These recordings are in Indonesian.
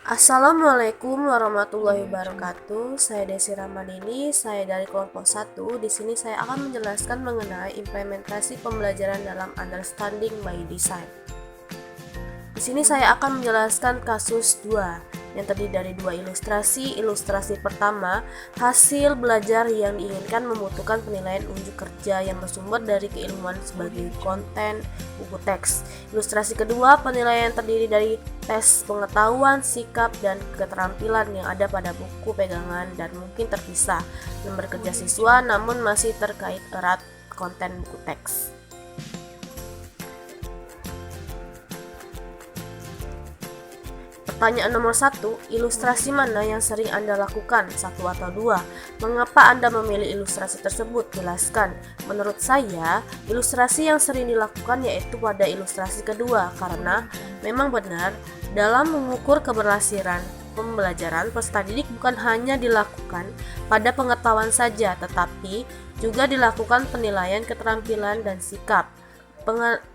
Assalamualaikum warahmatullahi wabarakatuh. Saya Desi Ramadini, saya dari kelompok 1. Di sini saya akan menjelaskan mengenai implementasi pembelajaran dalam Understanding by Design. Di sini saya akan menjelaskan kasus 2 yang terdiri dari 2 ilustrasi. Ilustrasi pertama, hasil belajar yang diinginkan membutuhkan penilaian unjuk kerja yang bersumber dari keilmuan sebagai konten buku teks. Ilustrasi kedua, penilaian terdiri dari tes pengetahuan, sikap, dan keterampilan yang ada pada buku pegangan dan mungkin terpisah dan bekerja siswa namun masih terkait erat konten buku teks. Pertanyaan nomor 1, ilustrasi mana yang sering Anda lakukan? 1 atau 2? Mengapa Anda memilih ilustrasi tersebut? Jelaskan. Menurut saya, ilustrasi yang sering dilakukan yaitu pada ilustrasi kedua, karena memang benar dalam mengukur keberhasilan pembelajaran, peserta didik bukan hanya dilakukan pada pengetahuan saja, tetapi juga dilakukan penilaian keterampilan dan sikap.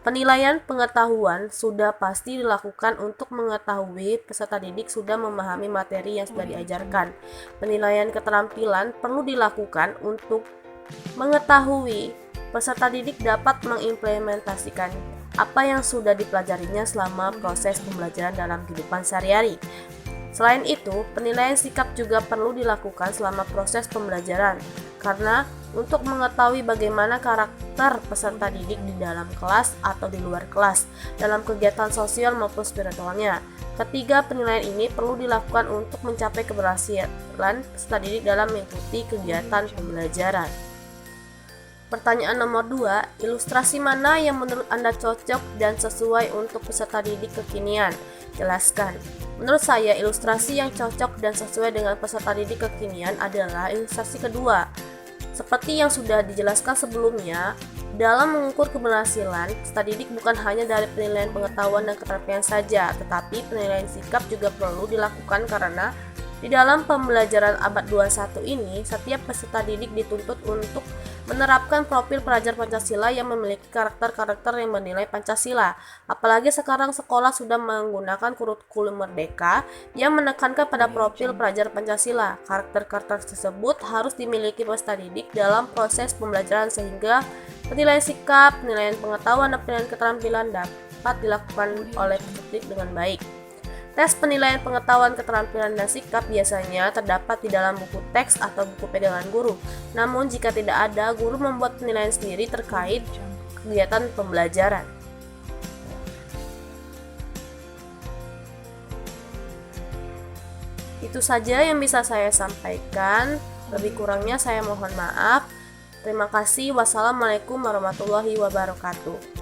Penilaian pengetahuan sudah pasti dilakukan untuk mengetahui peserta didik sudah memahami materi yang sudah diajarkan. Penilaian keterampilan perlu dilakukan untuk mengetahui peserta didik dapat mengimplementasikan apa yang sudah dipelajarinya selama proses pembelajaran dalam kehidupan sehari-hari. Selain itu, penilaian sikap juga perlu dilakukan selama proses pembelajaran, karena untuk mengetahui bagaimana karakter peserta didik di dalam kelas atau di luar kelas, dalam kegiatan sosial maupun spiritualnya. Ketiga, penilaian ini perlu dilakukan untuk mencapai keberhasilan peserta didik dalam mengikuti kegiatan pembelajaran. Pertanyaan nomor 2, ilustrasi mana yang menurut Anda cocok dan sesuai untuk peserta didik kekinian? Jelaskan. Menurut saya, ilustrasi yang cocok dan sesuai dengan peserta didik kekinian adalah ilustrasi kedua. Seperti yang sudah dijelaskan sebelumnya, dalam mengukur keberhasilan, peserta didik bukan hanya dari penilaian pengetahuan dan keterampilan saja, tetapi penilaian sikap juga perlu dilakukan karena di dalam pembelajaran abad 21 ini, setiap peserta didik dituntut untuk menerapkan profil pelajar Pancasila yang memiliki karakter-karakter yang bernilai Pancasila. Apalagi sekarang sekolah sudah menggunakan kurikulum merdeka yang menekankan pada profil pelajar Pancasila. Karakter-karakter tersebut harus dimiliki peserta didik dalam proses pembelajaran sehingga penilaian sikap, penilaian pengetahuan, dan penilaian keterampilan dapat dilakukan oleh peserta didik dengan baik. Tes penilaian pengetahuan, keterampilan, dan sikap biasanya terdapat di dalam buku teks atau buku pegangan guru. Namun jika tidak ada, guru membuat penilaian sendiri terkait kegiatan pembelajaran. Itu saja yang bisa saya sampaikan. Lebih kurangnya saya mohon maaf. Terima kasih. Wassalamualaikum warahmatullahi wabarakatuh.